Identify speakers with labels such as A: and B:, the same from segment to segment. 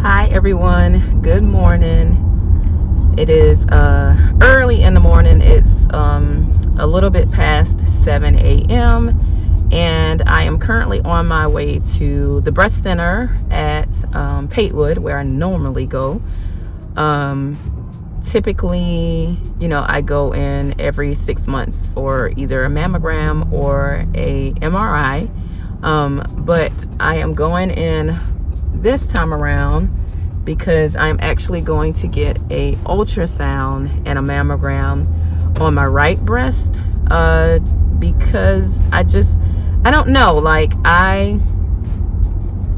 A: Hi everyone, good morning. It is early in the morning. It's a little bit past 7 a.m. and I am currently on my way to the breast center at Patewood, where I normally go. Typically, I go in every 6 months for either a mammogram or a MRI, but I am going in this time around because I'm actually going to get a ultrasound and a mammogram on my right breast, because I don't know, like I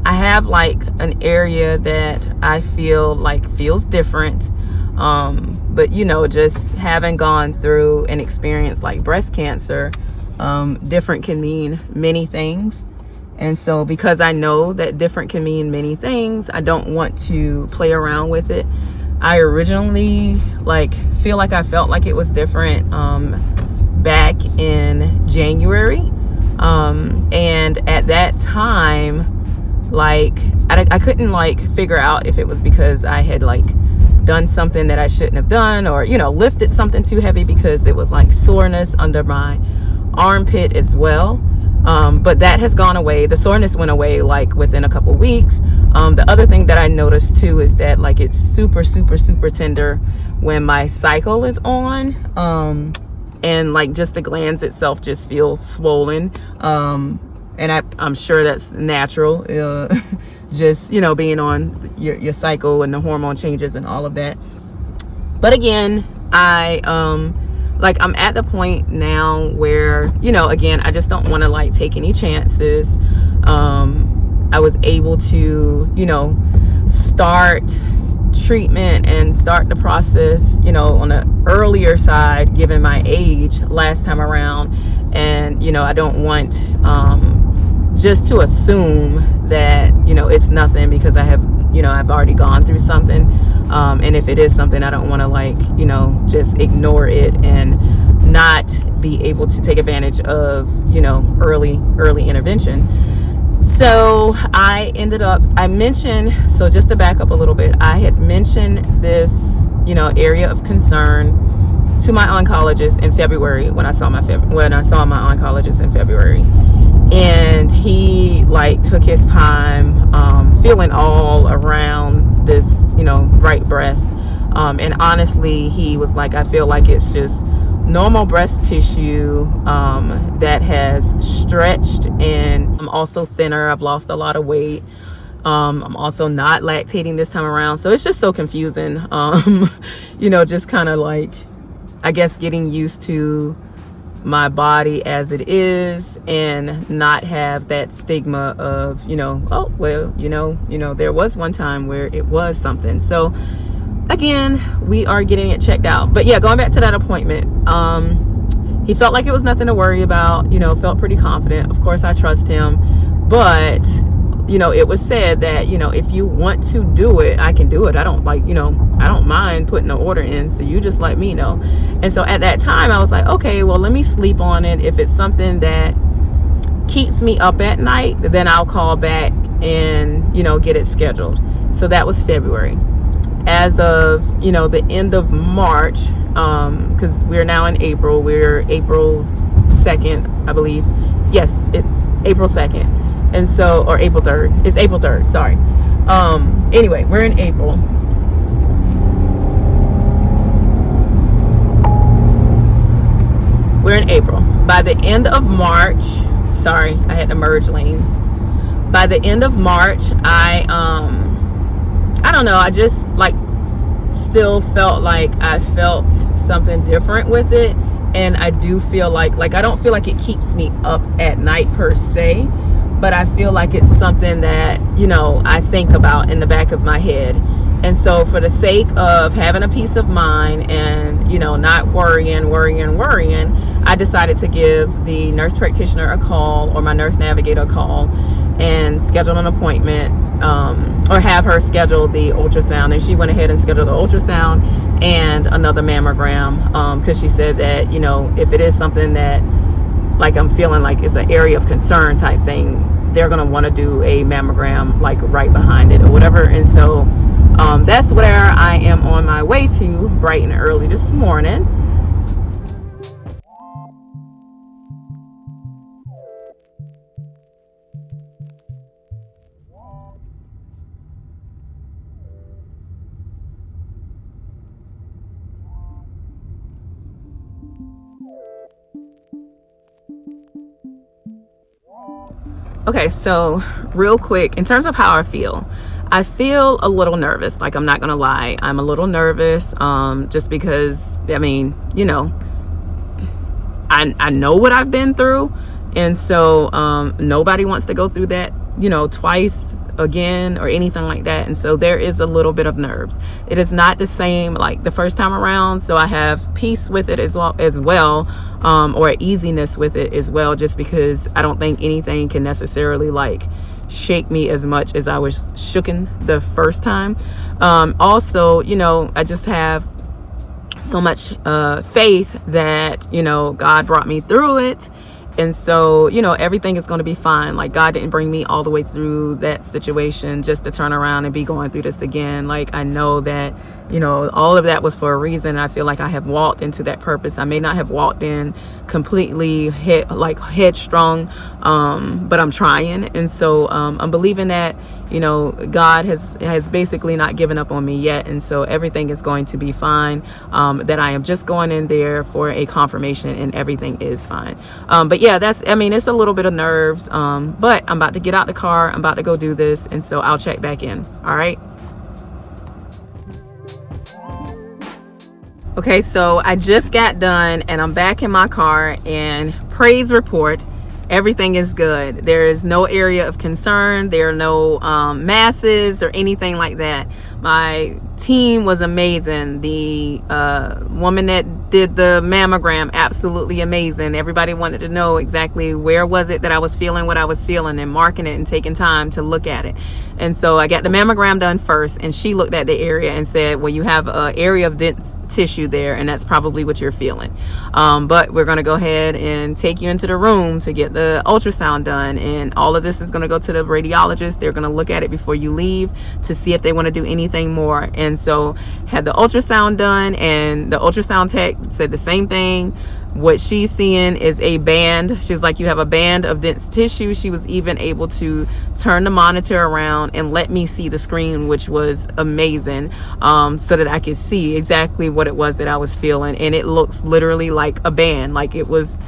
A: have like an area that I feel like feels different, but just having gone through an experience like breast cancer, different can mean many things. And so because I know that different can mean many things, I don't want to play around with it. I originally feel like I felt like it was different back in January. And at that time, I couldn't figure out if it was because I had done something that I shouldn't have done, or, lifted something too heavy, because it was soreness under my armpit as well. But that has gone away. The soreness went away within a couple weeks. The other thing that I noticed too is that it's super, super, super tender when my cycle is on. And just the glands itself just feel swollen. And I'm sure that's natural. Just, being on your cycle and the hormone changes and all of that. But again, I'm at the point now where, again, I just don't want to take any chances. I was able to, start treatment and start the process, on the earlier side, given my age last time around. And, I don't want, just to assume that, it's nothing, because I have, I've already gone through something. And if it is something, I don't want to just ignore it and not be able to take advantage of, early intervention. So I mentioned, so just to back up a little bit, I had mentioned this, area of concern to my oncologist in February when I saw my oncologist in February. And he took his time, feeling all around this, right breast. And honestly, he was I feel like it's just normal breast tissue that has stretched, and I'm also thinner. I've lost a lot of weight. I'm also not lactating this time around. So it's just so confusing, just kind of I guess getting used to my body as it is, and not have that stigma of, oh, well, there was one time where it was something. So again, we are getting it checked out. But yeah, going back to that appointment, he felt like it was nothing to worry about, felt pretty confident. Of course, I trust him. But, it was said that, if you want to do it, I can do it. I don't I don't mind putting the order in. So you just let me know. And so at that time, I was like, okay, well, let me sleep on it. If it's something that keeps me up at night, then I'll call back and, get it scheduled. So that was February. As of, the end of March, because we're now in April, we're April 2nd, I believe. Yes, it's April 2nd. And so, or April 3rd. It's April 3rd, sorry. Anyway, we're in April. We're in April. By the end of March, sorry, I had to merge lanes. By the end of March, I don't know, I just still felt like I felt something different with it. And I do feel like I don't feel like it keeps me up at night per se, but I feel like it's something that, I think about in the back of my head. And so for the sake of having a peace of mind and, not worrying, I decided to give the nurse practitioner a call, or my nurse navigator a call, and schedule an appointment, or have her schedule the ultrasound. And she went ahead and scheduled the ultrasound and another mammogram, because she said that, if it is something that I'm feeling like it's an area of concern type thing, they're going to want to do a mammogram like right behind it or whatever. And so that's where I am on my way to bright and early this morning. Okay, so real quick, in terms of how I feel a little nervous. Like, I'm not gonna lie, I'm a little nervous, just because, I mean, you know, I know what I've been through, and so nobody wants to go through that, you know, twice again or anything like that. And so there is a little bit of nerves. It is not the same like the first time around, so I have peace with it as well, or easiness with it as well, just because I don't think anything can necessarily like shake me as much as I was shooken the first time. Also, you know, I just have so much faith that, you know, God brought me through it. And so, you know, everything is going to be fine. Like, God didn't bring me all the way through that situation just to turn around and be going through this again. Like, I know that, you know, all of that was for a reason. I feel like I have walked into that purpose. I may not have walked in completely headstrong, but I'm trying. And so I'm believing that, you know, God has basically not given up on me yet. And so everything is going to be fine, that I am just going in there for a confirmation and everything is fine. But yeah, it's a little bit of nerves, but I'm about to get out the car. I'm about to go do this. And so I'll check back in. All right. Okay, so I just got done and I'm back in my car, and praise report, everything is good. There is no area of concern. There are no masses or anything like that. My team was amazing. The woman that did the mammogram, absolutely amazing. Everybody wanted to know exactly where was it that I was feeling what I was feeling, and marking it and taking time to look at it. And so I got the mammogram done first, and she looked at the area and said, well, you have an area of dense tissue there, and that's probably what you're feeling. But we're going to go ahead and take you into the room to get the ultrasound done, and all of this is going to go to the radiologist. They're going to look at it before you leave to see if they want to do anything more. And so had the ultrasound done, and the ultrasound tech said the same thing. What she's seeing is a band. She's like, you have a band of dense tissue. She was even able to turn the monitor around and let me see the screen, which was amazing, so that I could see exactly what it was that I was feeling. And it looks literally like a band, like it was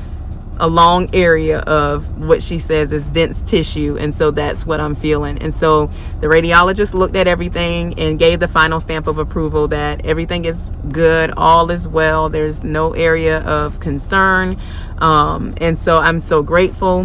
A: a long area of what she says is dense tissue. And so that's what I'm feeling. And so the radiologist looked at everything and gave the final stamp of approval that everything is good, all is well, there's no area of concern. And so I'm so grateful,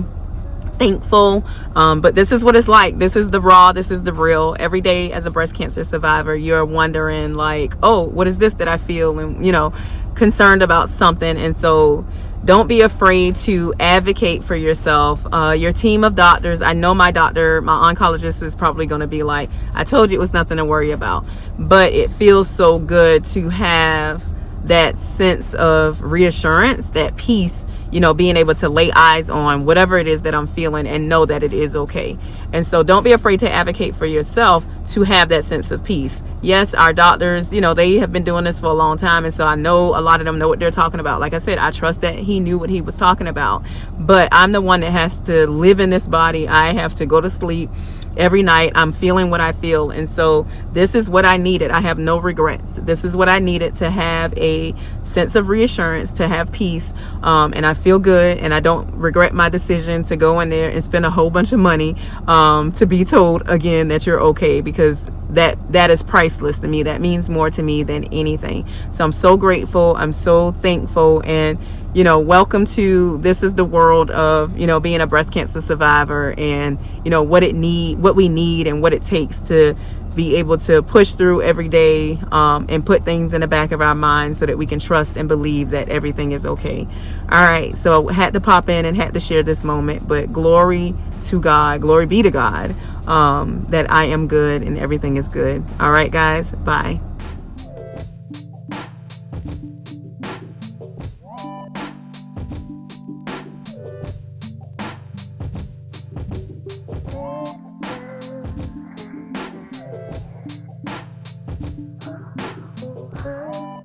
A: thankful, but this is what it's like. This is the raw, this is the real. Every day as a breast cancer survivor, you're wondering like, oh, what is this that I feel, and, you know, concerned about something. And so don't be afraid to advocate for yourself. Your team of doctors, I know my doctor, my oncologist is probably going to be like, I told you it was nothing to worry about. But it feels so good to have that sense of reassurance, that peace, you know, being able to lay eyes on whatever it is that I'm feeling and know that it is okay. And so don't be afraid to advocate for yourself to have that sense of peace. Yes, our doctors, you know, they have been doing this for a long time. And so I know a lot of them know what they're talking about. Like I said, I trust that he knew what he was talking about. But I'm the one that has to live in this body. I have to go to sleep every night. I'm feeling what I feel. And so this is what I needed. I have no regrets. This is what I needed to have a sense of reassurance, to have peace. And I feel good, and I don't regret my decision to go in there and spend a whole bunch of money to be told again that you're okay, because that is priceless to me. That means more to me than anything. So I'm so grateful. I'm so thankful. And, you know, welcome to, this is the world of, you know, being a breast cancer survivor, and, you know, what we need and what it takes to be able to push through every day, and put things in the back of our minds so that we can trust and believe that everything is okay. All right. So had to pop in and had to share this moment, but glory to God, glory be to God, that I am good and everything is good. All right, guys. Bye.